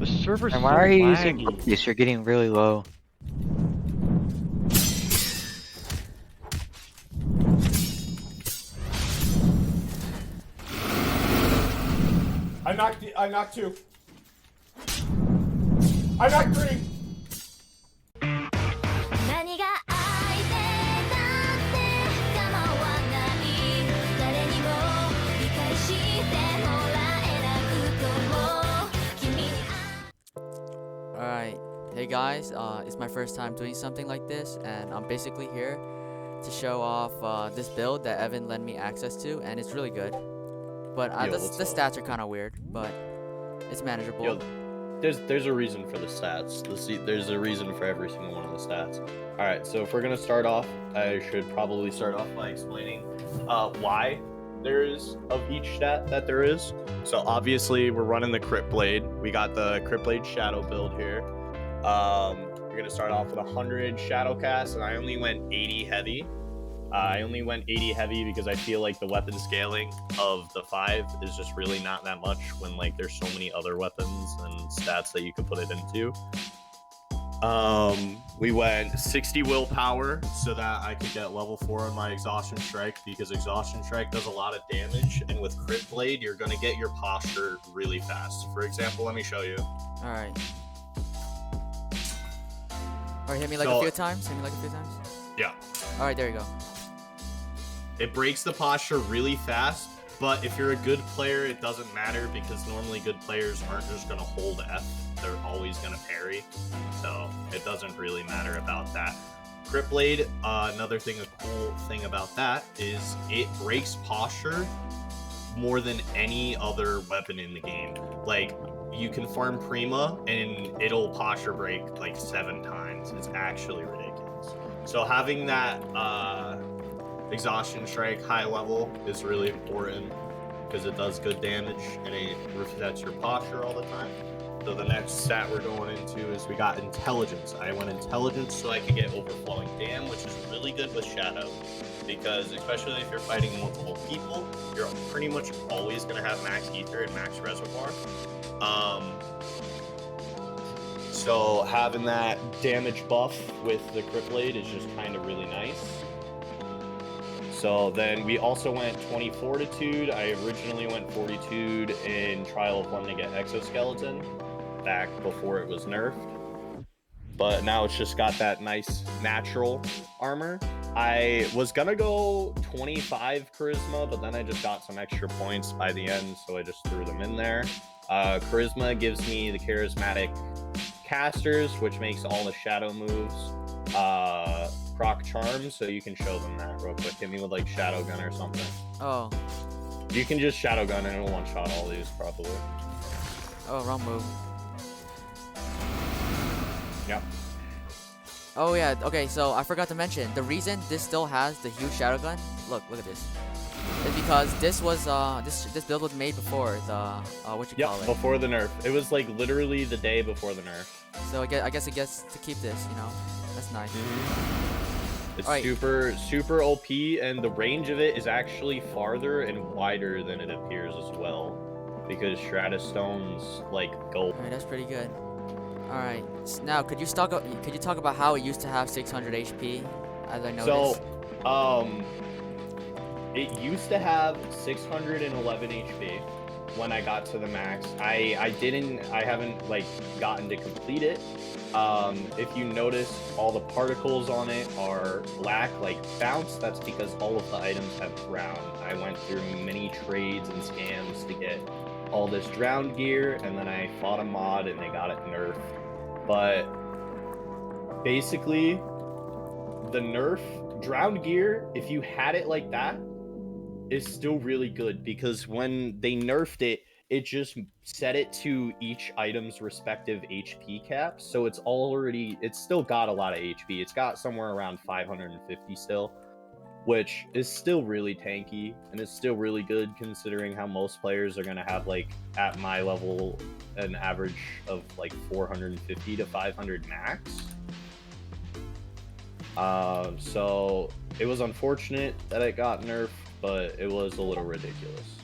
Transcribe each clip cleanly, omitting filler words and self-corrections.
The server's And so why are you using laggy. this? You're getting really low. I knocked two. I knocked three. 何が相手だって構わない誰にも理解してもらえなくとも君に Alright, hey guys, it's my first time doing something like this, and I'm basically here to show off this build that Evan lent me access to, and it's really good. But the stats are kind of weird, but it's manageable. Yo, there's a reason for the stats. There's a reason for every single one of the stats. Alright, so if we're gonna start off, I should probably start off by explaining why there is of each stat that there is. So obviously we're running the CRYPT Blade. We got the CRYPT Blade Shadow build here. We're gonna start off with 100 Shadow cast, and I only went 80 heavy. I only went 80 heavy because I feel like the weapon scaling of the 5 is just really not that much when like there's so many other weapons and stats that you can put it into. We went 60 willpower so that I could get level 4 on my exhaustion strike, because exhaustion strike does a lot of damage, and with CRYPT Blade you're gonna get your posture really fast. For example, let me show you. Alright. Alright, hit me like a few times. Hit me like a few times. Yeah. Alright, there you go. It breaks the posture really fast, but if you're a good player, it doesn't matter, because normally good players aren't just going to hold F. They're always going to parry, so it doesn't really matter about that. CRYPT Blade, another thing, a cool thing about that is it breaks posture more than any other weapon in the game. Like, you can farm Prima, and it'll posture break like 7 times. It's actually ridiculous. So having that, exhaustion strike high level is really important because it does good damage and it resets your posture all the time. So the next stat we're going into is we got intelligence. I went intelligence so I could get overflowing dam, which is really good with Shadow, because especially if you're fighting multiple people, you're pretty much always going to have max ether and max reservoir. So having that damage buff with the CRYPT Blade is just kind of really nice. So then we also went 20 Fortitude. I originally went Fortitude in Trial of 1 to get Exoskeleton back before it was nerfed. But now it's just got that nice natural armor. I was gonna go 25 Charisma, but then I just got some extra points by the end, so I just threw them in there. Charisma gives me the charismatic casters, which makes all the shadow moves proc charms, so you can show them that real quick. Hit me with like shadow gun or something. Oh. You can just shadow gun and it'll one shot all these probably. Oh, wrong move. Yep. Oh yeah, okay, so I forgot to mention, the reason this still has the huge shadow gun, look at this, is because this was, this build was made before the, call it? Before the nerf. It was like literally the day before the nerf. So I guess it gets to keep this, you know? That's nice. It's right. super OP, and the range of it is actually farther and wider than it appears as well, because Stratus Stones like go. Alright, that's pretty good. Alright, now could you talk about how it used to have 600 HP, as I noticed? So, it used to have 611 HP when I got to the max. I haven't like gotten to complete it. If you notice, all the particles on it are black, like bounce. That's because all of the items have drowned. I went through many trades and scams to get all this drowned gear, and then I fought a mod and they got it nerfed. But basically, the nerf drowned gear, if you had it like that, is still really good, because when they nerfed it, it just set it to each item's respective HP cap, so it's still got a lot of HP. It's got somewhere around 550 still, which is still really tanky, and it's still really good considering how most players are going to have, like, at my level, an average of like 450 to 500 max. So it was unfortunate that it got nerfed, but it was a little ridiculous.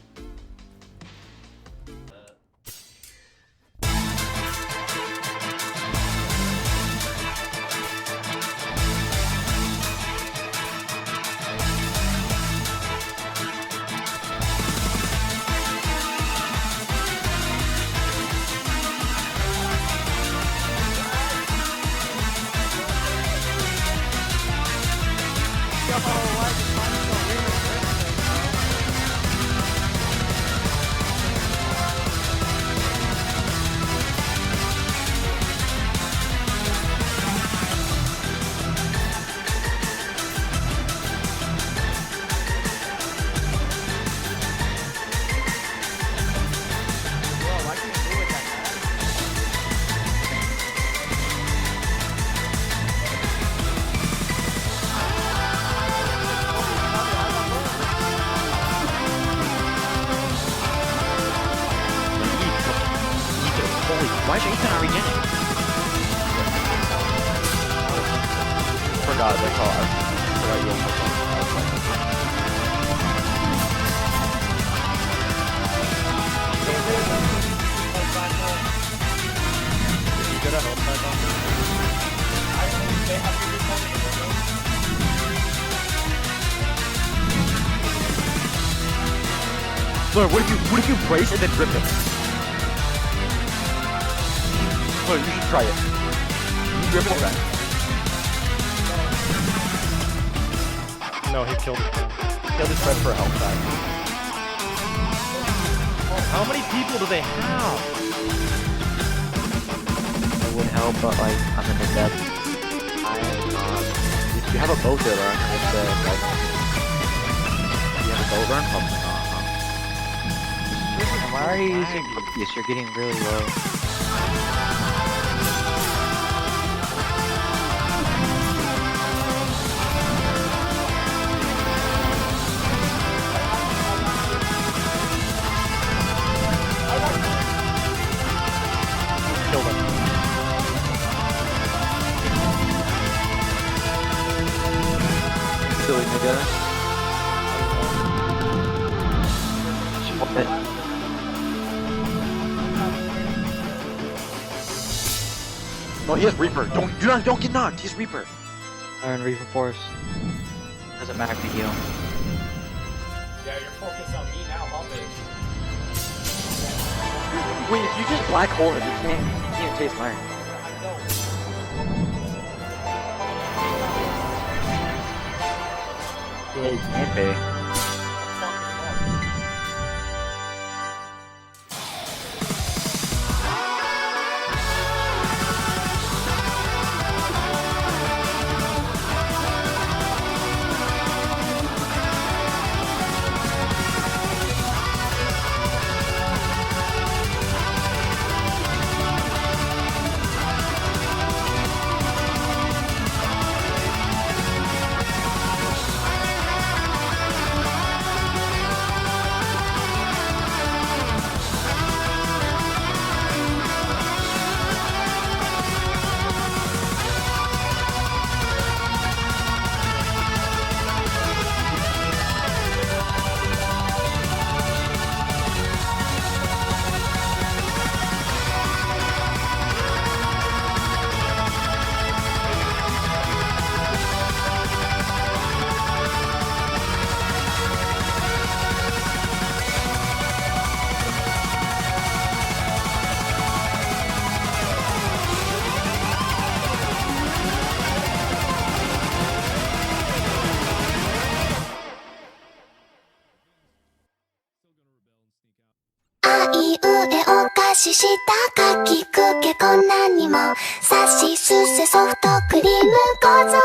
Why is Ethan not regenerating? Forgot they call. I forgot you almost. Did you get a health pack on? They have to do something. Look, what if you brace and then rip it? Look, you should try it. You rip it back. No, he killed it. He killed his friend for a health pack. How many people do they have? It would help, but like, I'm in the depth. You have a bow to learn, like, you have a bow learn? Probably not, huh? And why are you using cookies? You're getting really low. Kill them. Silly nigga. No, he has Reaper. Don't get knocked. He's Reaper. Learn Reaper Force. Doesn't matter if you heal. Yeah, you're focused on me now, huh, bitch? Wait, if you just black hole him, you can't taste iron. I know. Yeah, you can't be.「ししたかきくけこんなにもさしすせソフトクリームごぞ